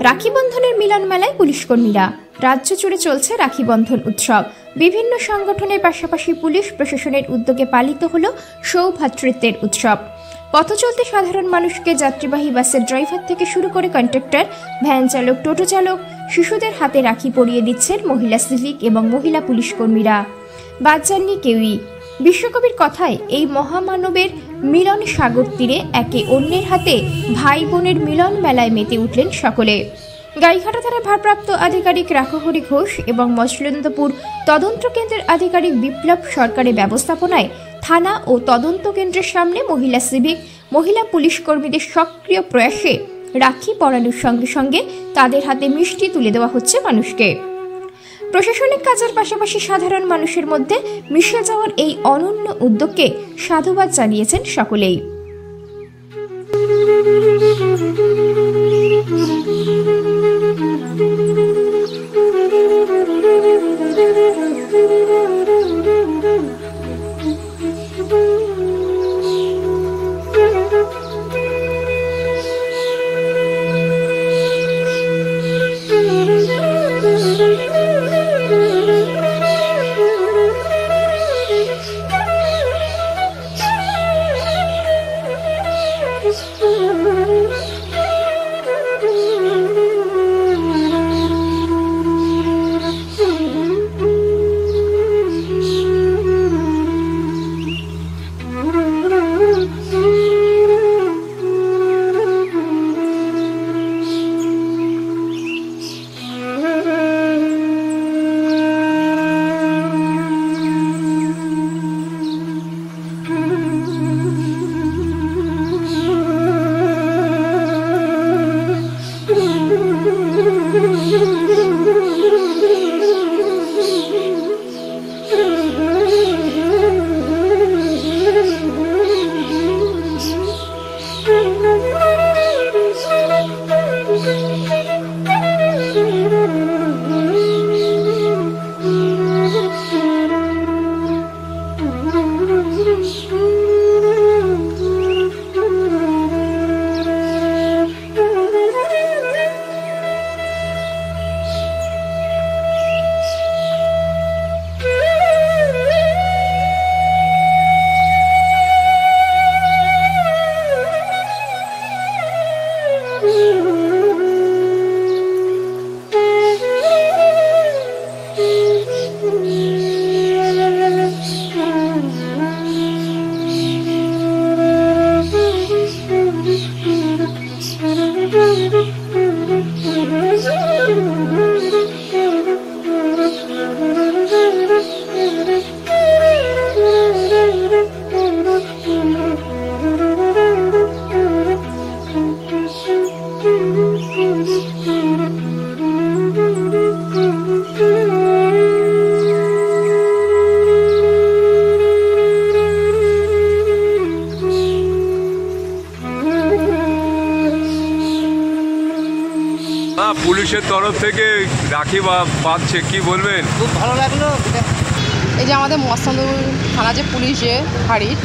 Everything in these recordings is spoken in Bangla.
রাখি বন্ধনের মিলন মেলায় পুলিশ কর্মীরা। রাজ্য জুড়ে চলছে রাখি বন্ধন উৎসব। বিভিন্ন সংগঠনের পাশাপাশি পুলিশ প্রশাসনের উদ্যোগে পালিত হল সৌভ্রাতৃত্বের উৎসব। পথ চলতে সাধারণ মানুষকে যাত্রীবাহী বাসের ড্রাইভার থেকে শুরু করে কন্ডাক্টর, ভ্যান চালক, টোটো চালক, শিশুদের হাতে রাখি পরিয়ে দিচ্ছেন মহিলা সিভিক এবং মহিলা পুলিশ কর্মীরা। বাদ যাননি কেউই। বিশ্বকবির কথায় এই মহামানবের মিলন সাগর তীরে একে অন্যের হাতে ভাই বোনের মিলন মেলায় মেতে উঠলেন সকলে। গাইঘাটা থানার ভারপ্রাপ্ত আধিকারিক রাঘহরি ঘোষ এবং মছলন্দপুর তদন্ত কেন্দ্রের আধিকারিক বিপ্লব সরকারের ব্যবস্থাপনায় থানা ও তদন্ত কেন্দ্রের সামনে মহিলা সিভিক, মহিলা পুলিশ কর্মীদের সক্রিয় প্রয়াসে রাখি পরানোর সঙ্গে সঙ্গে তাদের হাতে মিষ্টি তুলে দেওয়া হচ্ছে মানুষকে। প্রশাসনিক কাজের পাশাপাশি সাধারণ মানুষের মধ্যে মিশে যাওয়ার এই অনন্য উদ্যোগকে সাধুবাদ জানিয়েছেন সকলেই। পুলিশের তরফ থেকে রাখি পাচ্ছে, কি বলবেন? খুব ভালো লাগলো। এই যে আমাদের মছলন্দপুর থানা যে পুলিশ যে ফাঁড়ির,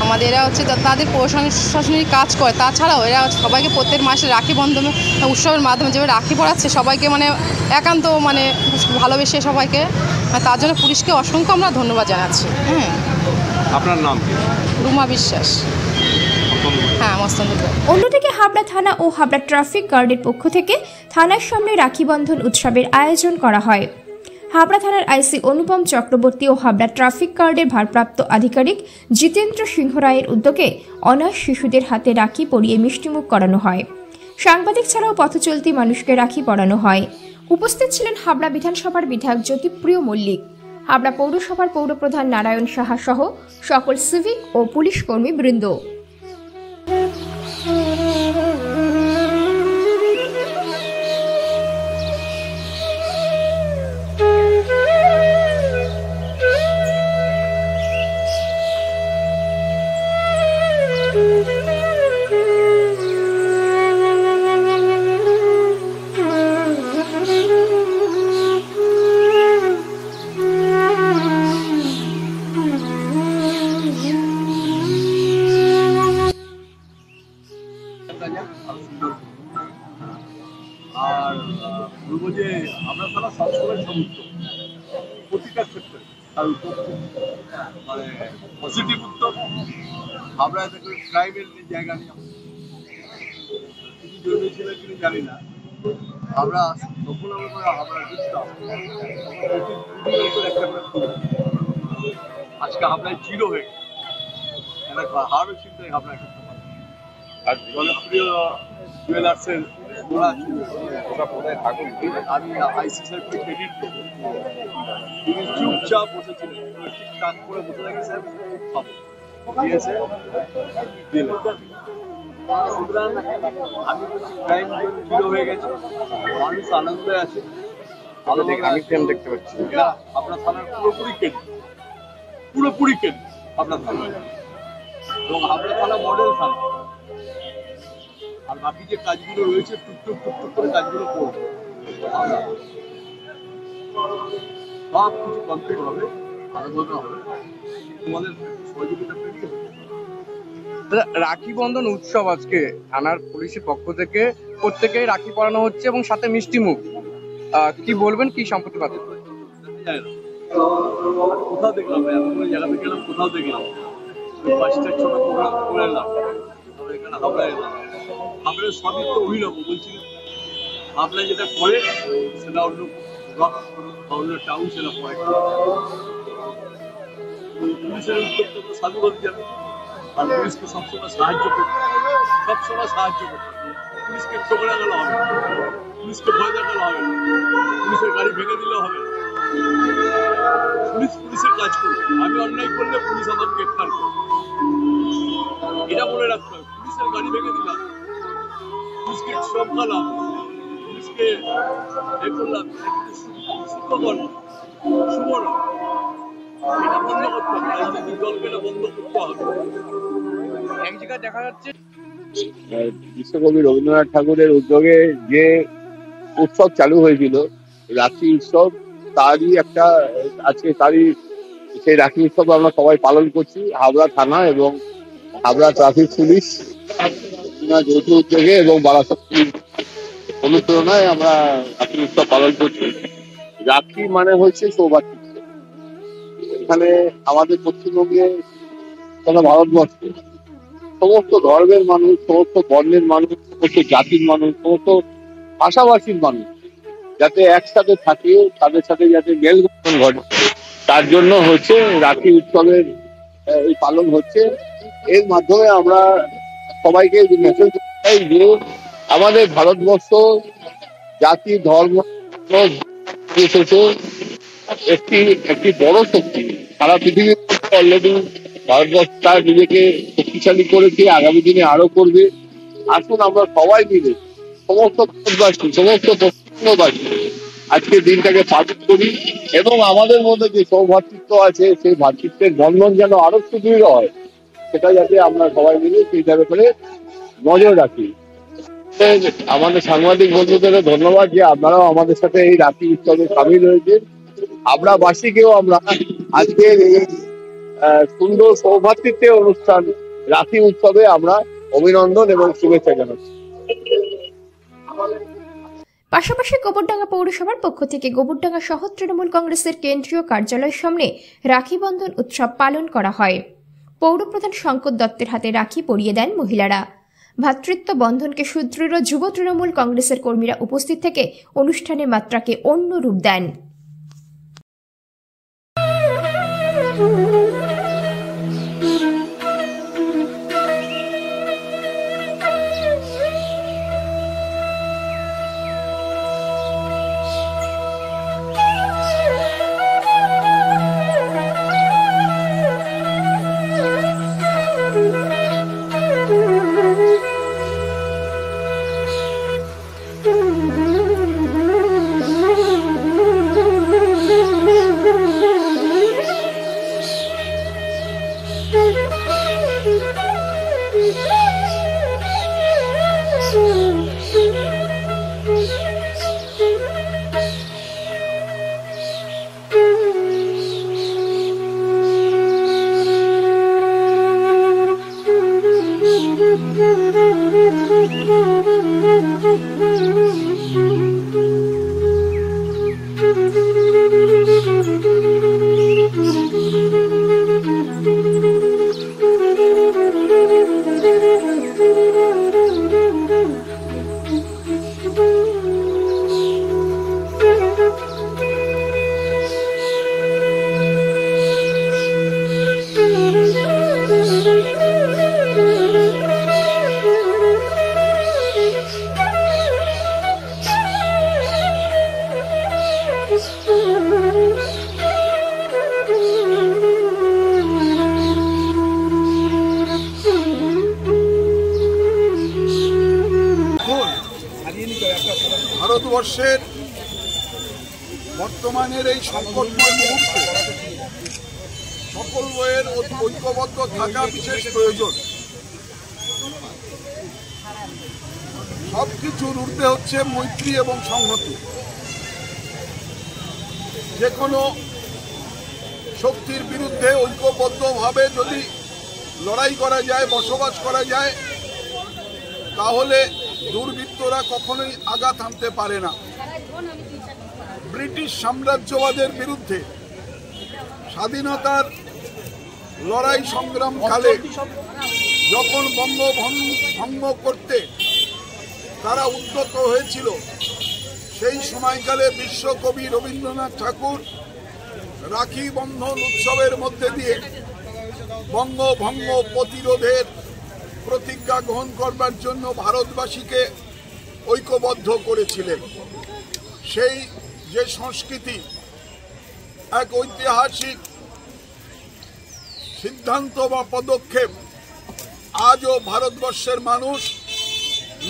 আমাদের এরা হচ্ছে তাদের প্রশাসনিক কাজ করে, তাছাড়াও এরা সবাইকে প্রত্যেক মাসে রাখি বন্ধন উৎসবের মাধ্যমে যেভাবে রাখি পড়াচ্ছে সবাইকে, মানে একান্ত মানে ভালোবেসে সবাইকে, তার জন্য পুলিশকে অসংখ্য আমরা ধন্যবাদ জানাচ্ছি। আপনার নাম কি? রুমা বিশ্বাস। হ্যাঁ, মছলন্দপুর। অন্যদিকে হাবড়া থানা ও হাবড়া ট্রাফিক গার্ডের পক্ষ থেকে থানার সামনে রাখি বন্ধন উৎসবের আয়োজন করা হয়। হাবড়া থানার আইসি অনুপম চক্রবর্তী ও হাবড়া ট্রাফিক গার্ডের ভারপ্রাপ্ত আধিকারিক জিতেন্দ্র সিংহ রায়ের উদ্যোগে অনাথ শিশুদের হাতে রাখি পরিয়ে মিষ্টিমুখ করানো হয়। সাংবাদিক ছাড়াও পথচলতি মানুষকে রাখি পরানো হয়। উপস্থিত ছিলেন হাবড়া বিধানসভার বিধায়ক জ্যোতিপ্রিয় মল্লিক, হাবড়া পৌরসভার পৌরপ্রধান নারায়ণ সাহা সহ সকল সিভিক ও পুলিশ কর্মী বৃন্দ। আর বলবো যে আমরা তারা সবসময় সমুদ্র প্রতিটা ক্ষেত্রে তার উত্তর মানে পজিটিভ উত্তর। আমরা এতে করে ক্রাইমের জায়গা নিয়ে কিছু জন্মেছিল কিনা জানি না। আমরা তখন আমরা বুঝতাম একটা করে আজকে হাবড়ায় জিরো হয়ে গেছে, একটা হারও চিন্তায় হাবড়ায় করতে পারে। আর জনপ্রিয় জুয়েলার্সের আমি আইসিসিআইকে ক্রেডিট দেবো, তিনি চুপচাপ বসেছিলেন, ঠিকঠাক করে বসে রেখেছেন, দিয়েছে দিলেন। সুতরাং আমি বলছি ক্রাইম জিরো হয়ে গেছে, মানুষ আনন্দে আছে। আমি দেখতে পাচ্ছি আপনার থানার পুরোপুরি কেন্দ্র আপনার থানা, এবং আপনার থানা মডেল থানা। আর বাকি যে কাজগুলো রয়েছে টুকটুক করে কাজগুলো করবো, সব কিছু কমপ্লিট হবে, আলোচনা হবে, তোমাদের সহযোগিতা পেতে হবে। রাখি বন্ধন উৎসব আজকে থানার পুলিশের পক্ষ থেকে প্রত্যেকেই রাখি পরানো হচ্ছে এবং সাথে মিষ্টি মুখ, কি বলবেন, কি সম্পত্তি পাচ্ছেন? কোথাও দেখলাম এতগুলো জায়গাতে গেলাম, কোথাও দেখলাম পাঁচটা ছোট প্রোগ্রাম করে এলাম, এখানে হাবড়ায় এলাম। হাবড়ায় সবই তো অভিনব বলছি না, হাবড়ায় যেটা করে সেটা অন্য ব্লক বা অন্য টাউন সেটা পরে। পুলিশের উদ্যোগটা তো সাধুবাদ জানে, আর পুলিশকে সবসময় সাহায্য করতে, পুলিশকে ঠোকরা গেলে হবে, পুলিশকে ভয় দেখালে হবে না, পুলিশের গাড়ি ভেঙে দিলে হবে না। পুলিশের কাজ করবে, আমি অন্যায় করলে পুলিশ আমাকে গ্রেফতার করবে, এটা মনে রাখতে হবে। পুলিশের গাড়ি ভেঙে দিলাম, পুলিশকে চমকালাম, পুলিশকে এ করলাম, সুখকর শুভ না, এটা বন্ধ করতে হবে। রাজনৈতিক দলকে এটা বন্ধ করতে হবে। এক জায়গায় দেখা যাচ্ছে বিশ্বকবি রবীন্দ্রনাথ ঠাকুরের উদ্যোগে যে উৎসব চালু হয়েছিল রাখি উৎসব, তারই একটা আজকে সেই রাখি উৎসব আমরা সবাই পালন করছি। হাবড়া থানা এবং হাবড়া ট্রাফিক পুলিশ যৌথ উদ্যোগে এবং বারাসাত অনুপ্রেরণায় আমরা রাখি উৎসব পালন করছি। রাখি মানে হচ্ছে সৌভাতৃত্ব। এখানে আমাদের পশ্চিমবঙ্গে সারা ভারতবর্ষে সমস্ত ধর্মের মানুষ, সমস্ত বর্ণের মানুষ, সমস্ত জাতির মানুষ, সমস্ত ভাষাভাষীর মানুষ যাতে একসাথে থাকে, তাদের সাথে যাতে মেলবন্ধন ঘটে, তার জন্য হচ্ছে রাখি উৎসবের এই পালন হচ্ছে। এর মাধ্যমে আমরা সবাইকে মেসেজ দিতে চাই যে আমাদের ভারতবর্ষ জাতি ধর্ম একটি বড় শক্তি। সারা পৃথিবীর অলরেডি ভারতবর্ষ তার নিজেকে শক্তিশালী করেছে, আগামী দিনে আরো করবে। আসুন আমরা সবাই মিলে সমস্ত ভারতবাসী, সমস্ত পশ্চিমবঙ্গবাসী আজকে দিনটাকে পালন করি এবং আমাদের মধ্যে যে সৌভ্রাতৃত্ব আছে সেই ভ্রাতৃত্বের বন্ধন যেন আরো সুদৃঢ় হয়, সেটা যাতে আমরা সবাই মিলে সেইটা ব্যাপারে নজর রাখি। আমাদের সাংবাদিক বন্ধুদের ধন্যবাদ যে আপনারাও আমাদের সাথে এই রাখি উৎসবে সামিল হয়েছেন। হাবড়াবাসীকেও আমরা আজকের এই সুন্দর সৌভ্রাতৃত্বের অনুষ্ঠান রাখি উৎসবে আমরা অভিনন্দন এবং শুভেচ্ছা জানাচ্ছি। পাশাপাশি গোবরডাঙ্গা পৌরসভার পক্ষ থেকে গোবরডাঙ্গা শহর তৃণমূল কংগ্রেসের কেন্দ্রীয় কার্যালয়ের সামনে রাখি বন্ধন উৎসব পালন করা হয়। পৌরপ্রধান শঙ্কর দত্তের হাতে রাখি পরিয়ে দেন মহিলারা। ভ্রাতৃত্ব বন্ধনকে সুদৃঢ় যুব তৃণমূল কংগ্রেসের কর্মীরা উপস্থিত থেকে অনুষ্ঠানের মাত্রাকে অন্য রূপ দেন। ভারতবর্ষের বর্তমানের এই সংকটময় মুহূর্তে সকল বইয়ের ঐক্যবদ্ধ থাকা বিশেষ প্রয়োজন। সবকিছুর ঊর্ধ্বে হচ্ছে মৈত্রী এবং সংহতি। যে কোনো শক্তির বিরুদ্ধে ঐক্যবদ্ধভাবে যদি লড়াই করা যায়, বসবাস করা যায়, তাহলে দুর্বৃত্তরা কখনোই আঘাত হানতে পারে না। ব্রিটিশ সাম্রাজ্যবাদের বিরুদ্ধে স্বাধীনতার লড়াই সংগ্রামকালে যখন বঙ্গভঙ্গ করতে তারা উদ্যত হয়েছিল, সেই সময়কালে বিশ্বকবি রবীন্দ্রনাথ ঠাকুর রাখি বন্ধন উৎসবের মধ্যে দিয়ে বঙ্গভঙ্গ প্রতিরোধের প্রতিজ্ঞা গ্রহণ করবার জন্য ভারতবাসীকে ঐক্যবদ্ধ করেছিলেন। সেই যে সংস্কৃতি, এক ঐতিহাসিক সিদ্ধান্ত বা পদক্ষেপ আজও ভারতবর্ষের মানুষ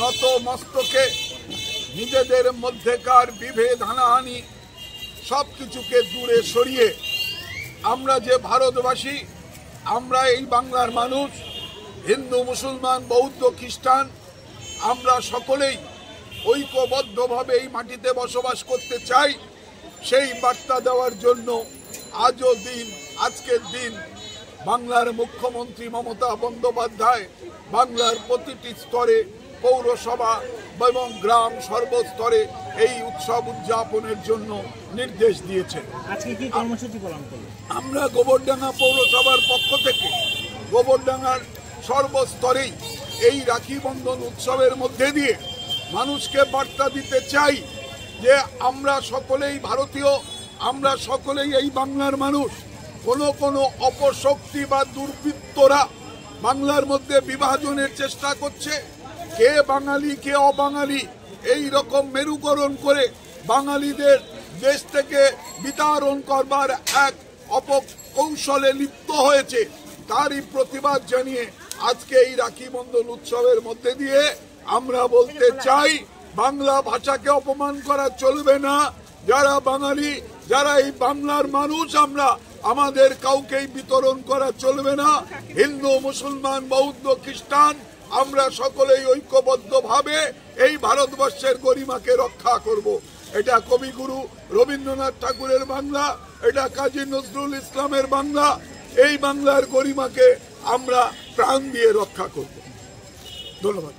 নত মস্তকে নিজেদের মধ্যেকার বিভেদ, হানাহানি সব কিছুকে দূরে সরিয়ে আমরা যে ভারতবাসী, আমরা এই বাংলার মানুষ, হিন্দু, মুসলমান, বৌদ্ধ, খ্রিস্টান, আমরা সকলেই ঐক্যবদ্ধভাবে এই মাটিতে বসবাস করতে চাই। সেই বার্তা দেওয়ার জন্য আজকের দিন বাংলার মুখ্যমন্ত্রী মমতা বন্দ্যোপাধ্যায় বাংলার প্রতিটি স্তরে, পৌরসভা এবং গ্রাম সর্বস্তরে এই উৎসব উদযাপনের জন্য নির্দেশ দিয়েছেন। আজকে কি কর্মসূচি পালন করলেন? আমরা গোবরডাঙ্গা পৌরসভার পক্ষ থেকে গোবরডাঙ্গার সর্বস্তরেই এই রাখি বন্ধন উৎসবের মধ্যে দিয়ে মানুষকে বার্তা দিতে চাই যে আমরা সকলেই ভারতীয়, আমরা সকলেই এই বাংলার মানুষ। কোনো অপশক্তি বা দুর্বৃত্তরা বাংলার মধ্যে বিভাজনের চেষ্টা করছে, কে বাঙালি কে অবাঙালি এই রকম মেরুকরণ করে বাঙালিদের দেশ থেকে বিতাড়ন করবার এক অপকৌশলে লিপ্ত হয়েছে। তারই প্রতিবাদ জানিয়ে আজকে এই রাখি বন্ধন উৎসবের মধ্যে দিয়ে আমরা বলতে চাই, বাংলা ভাষাকে অপমান করা চলবে না। যারা বাঙালি, যারা এই বাংলার মানুষ, আমরা আমাদের কাউকেই বিতরণ করা চলবে না। হিন্দু, মুসলমান, বৌদ্ধ, খ্রিস্টান, আমরা সকলেই ঐক্যবদ্ধভাবে এই ভারতবর্ষের গরিমাকে রক্ষা করব। এটা কবিগুরু রবীন্দ্রনাথ ঠাকুরের বাংলা, এটা কাজী নজরুল ইসলামের বাংলা। এই বাংলার গরিমাকে আমরা প্রাণ দিয়ে রক্ষা করব। ধন্যবাদ।